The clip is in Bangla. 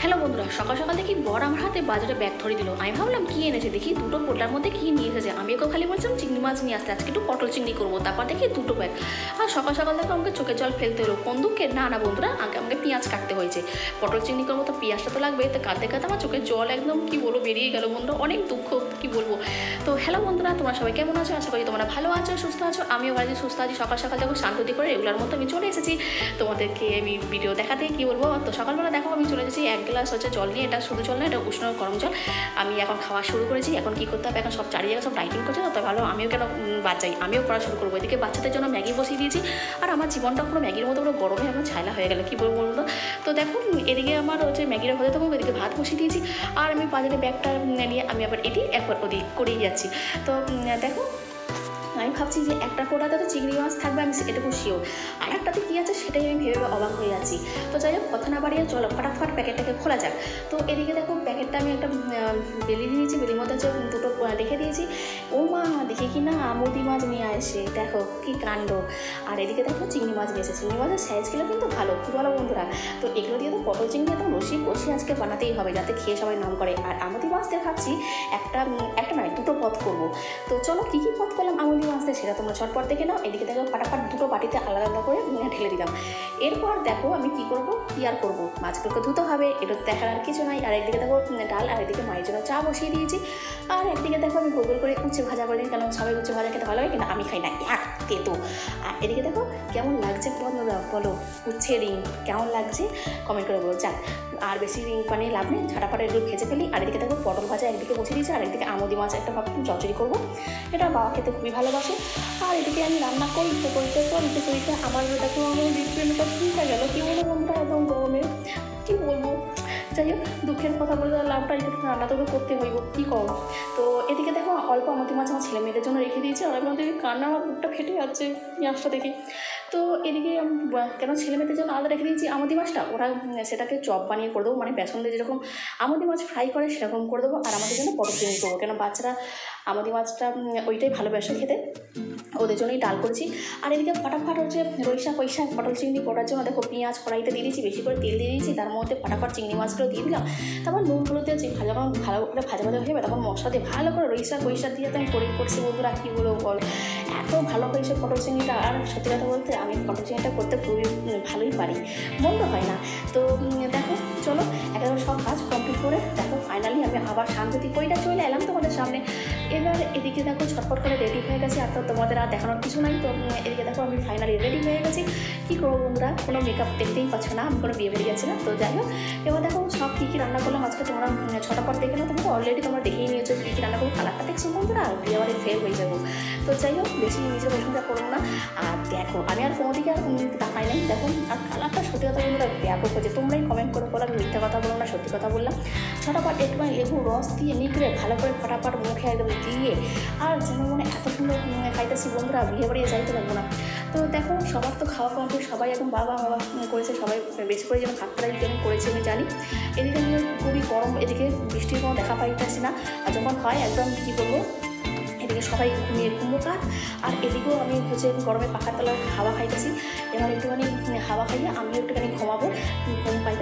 হ্যালো বন্ধুরা, সকাল সকাল দেখি বর আমার হাতে বাজারে ব্যাগ ধরে দিল। আমি ভাবলাম কি এনেছে, দেখি দুটো পোটার মধ্যে কি নিয়ে এসেছে। আমি ওকে খালি বলছিলাম চিংড়ি মাছ নিয়ে আসতে, আজকে একটু পটল চিংড়ি করবো। তারপর দেখি দুটো ব্যাগ। আর সকাল সকাল দেখো আমাকে চোখের জল ফেলতে হলো। কোন দুঃখে? না না বন্ধুরা, আমাকে পেঁয়াজ কাটতে হয়েছে। পটল চিংড়ি করবো তো পেঁয়াজটা তো লাগবে। তো কাঁদতে কাঁদতে আমার চোখের জল একদম কি বলবো বেরিয়ে গেল বন্ধুরা, অনেক দুঃখ কি বলবো। তো হ্যালো বন্ধুরা, তোমরা সবাই কেমন আছো? আশা করি তোমরা ভালো আছো, সুস্থ আছো। আমিও বাড়িতে সুস্থ আছি। সকাল সকাল দেখো শান্তি করে রেগুলার মতো আমি চলে এসেছি তোমাদেরকে আমি ভিডিও দেখাতে। কি বলবো, তো সকালবেলা দেখো আমি চলে এসেছি এক গ্লাস হচ্ছে জল নিয়ে। এটা শুধু জল না, এটা উষ্ণ গরম জল। আমি এখন খাওয়া শুরু করেছি। এখন কী করতে হবে, এখন সব চারিদিকে সব ডাইটিং করছে, তো ভালো আমিও কেন বাচ্চাই আমিও করা শুরু করবো। এদিকে বাচ্চাদের জন্য ম্যাগি বসিয়ে দিয়েছি। আর আমার জীবনটা পুরো ম্যাগির মতো পুরো গরমে আমার ছাইলা হয়ে গেল, কী বলবো বলবো। তো দেখো এদিকে আমার হচ্ছে ম্যাগিটা হতে থাকুক, এদিকে ভাত বসিয়ে দিয়েছি। আর আমি বাজারে ব্যাগটা নিয়ে আমি আবার এটি একবার ওদিক করেই যাচ্ছি। তো দেখো আমি ভাবছি যে একটা কোটাতে তো চিংড়ি মাছ থাকবে, আমি এটুকু শিওর। আর একটাতে কী আছে সেটাই আমি ভেবে অবাক হয়ে যাচ্ছি। তো যাই হোক, কথা না বাড়িয়ে চলো ফটাফট প্যাকেটটাকে খোলা যাক। তো এদিকে দেখো প্যাকেটটা আমি একটা বেলি নিয়েছি, বেলির মধ্যে হচ্ছে দুটো রেখে দিয়েছি। ও মা, দেখি কি না আমুদি মাছ নিয়ে আসে, দেখো কি কাণ্ড। আর এদিকে দেখো চিংড়ি মাছ নিয়ে এসে, চিংড়ি মাছের সাইজগুলো কিন্তু ভালো, খুব ভালো বন্ধুরা। তো এগুলো দিয়ে তো পটল চিংড়ি একদম রসি কষি আজকে বানাতেই হবে, যাতে খেয়ে সবাই নাম করে। আর আমুদি মাছ দিয়ে ভাবছি একটা নয় দুটো পদ করবো। তো চলো কী কী পদ করলাম আমুদি মাছতে সেটা তোমরা ঝটপট দেখে নাও। এদিকে দেখো ফাটাফাট দুটো বাটিতে আলাদা আলাদা করে ঢেলে দিলাম। এরপর দেখো আমি কি করব, কি আর করবো, মাছগুলোকে ধুতে হবে, এটা দেখার আর কিছু নাই। আর একদিকে দেখো ডাল, আর একদিকে মায়ের জন্য চা বসিয়ে দিয়েছি। আর একদিকে দেখো আমি গোল করে উচ্ছে ভাজা করে দিই, কারণ সবাই উচ্ছে ভাজা খেতে ভালো লাগে, কিন্তু আমি খাই না, এক তেতো। আর এদিকে দেখো কেমন লাগছে বলো, উচ্ছে রিং কেমন লাগছে কমেন্ট করে বলো। যাক, আর বেশি রিং বানিয়ে লাভ নেই, ঝাঁটাপাটা একটু ভেজে ফেলি। আর এদিকে দেখো পটল ভাজা একদিকে বসিয়ে দিয়েছি, আর একদিকে আমুদি মাছ একটা ভাবলাম চচড়ি করবো, এটা বাবা খেতে খুবই ভালোবাসে। আর এদিকে আমি রান্না করতে আমার দেখো আমার রিফ্রেন্ডটা ফুলটা গেল, কী বলবো বন্ধুরা, একদম গরমে কী বলবো। যাই হোক, দুঃখের কথা বলে লাভটা একটু রান্না তো করতে হইব, কী করবো। তো এদিকে দেখো অল্প আমুদি মাছ আমার ছেলে মেয়েদের জন্য রেখে দিয়েছি। আর আমাদের কান্না, আমার বুকটা ফেটে যাচ্ছে পেঁয়াজটা দেখে। তো এদিকে আমি কেন ছেলে মেয়েদের জন্য আলাদা রেখে দিয়েছি আমুদি মাছটা, ওরা সেটাকে চপ বানিয়ে করে দেবো, মানে বেসন দিয়ে যেরকম আমুদি মাছ ফ্রাই করে সেরকম করে দেবো। আর আমাদের জন্য পটল চিংড়ি করবো, কেন বাচ্চারা আমুদি মাছটা ওইটাই ভালোবাসে খেতে, ওদের জন্যই ডাল করেছি। আর এদিকে ফটাফট হচ্ছে রইশা পয়সা পটল চিংড়ি করার জন্য দেখো পেঁয়াজ কড়াইতে দিয়ে দিয়েছি, বেশি করে তেল দিয়ে দিয়েছি, তার মধ্যে ফটাফট চিংড়ি মাছগুলো দিয়ে দিলাম। তারপর নুন হলুদ দিয়ে যখন ভালো করে ভাজা হয়ে যাবে, তখন মশলা দিয়ে ভালো করে রইশা পয়সা দিয়ে তো আমি করছি বন্ধুরা, কী বলবো বল, এত ভালো হয়েছে পটল চিংড়িটা। আর সত্যি কথা বলতে আমি পটল চিংড়িটা করতে খুবই ভালোই পারি, মন্দ হয় না। তো দেখো চলো একেবারে সব কাজ কমপ্লিট করে দেখো ফাইনালি আমি আবার শান্তি কইটা চলে এলাম তোমাদের সামনে। এবার এদিকে দেখো ছটপট করে রেডি হয়ে গেছি, আর তো তোমাদের আর দেখানোর কিছু নাই। তো এদিকে দেখো আমি ফাইনালি রেডি হয়ে গেছি। কী করবো বন্ধুরা, কোনো মেকআপ দেখতেই পাচ্ছ না, আমি কোনো বিয়ে বেরিয়ে গেছি না। তো যাই হোক, এবার দেখো সব কী কী রান্না করলাম আজকে তোমরা ছটাপট দেখে নাও। তোমরা অলরেডি তোমরা দেখেই নিয়েছো কী কী রান্না করবো, কালারটা দেখছো বন্ধুরা, আর বিয়ে বাড়ি ফেল হয়ে যাবো। তো যাই হোক, বেশি নিজের প্রশংসা করবো না। আর দেখো আমি আর কোনো দিকে আর কোনো দিকে তাকাই নাই, দেখো আর কালারটা সত্যি কথা বন্ধুরা ব্যাপক হয়েছে। তোমরাই কমেন্ট করে বলো আমি মিথ্যা কথা বললাম না, সত্যি কথা বললাম। ছটাপট একটু লেবু রস দিয়ে নিকড়ে ভালো করে ফটাফট মুখে একদম দিয়ে, আর যেন মনে এত সুন্দর খাইতেছি বন্ধুরা, বিয়ে বাড়িয়ে যাইতে পারবো না। তো দেখো সবার তো খাওয়া কমপ্লিট, সবাই এখন বাবা করেছে, সবাই বেশি করে যেন ভাত ফ্রাই কেমন করেছে আমি জানি। এদিকে আমি খুবই গরম, এদিকে বৃষ্টির কোনো দেখা পাইতেছি না। আর যখন হয় একদম কী বলবো, এদিকে সবাই ঘুমিয়ে কুম্ভকার। আর এদিকেও আমি হচ্ছে গরমে পাখার তলার হাওয়া খাইতেছি। এবার একটুখানি হাওয়া খাইয়ে আমিও একটুখানি ঘুমাবো, ঘুম পাইতে।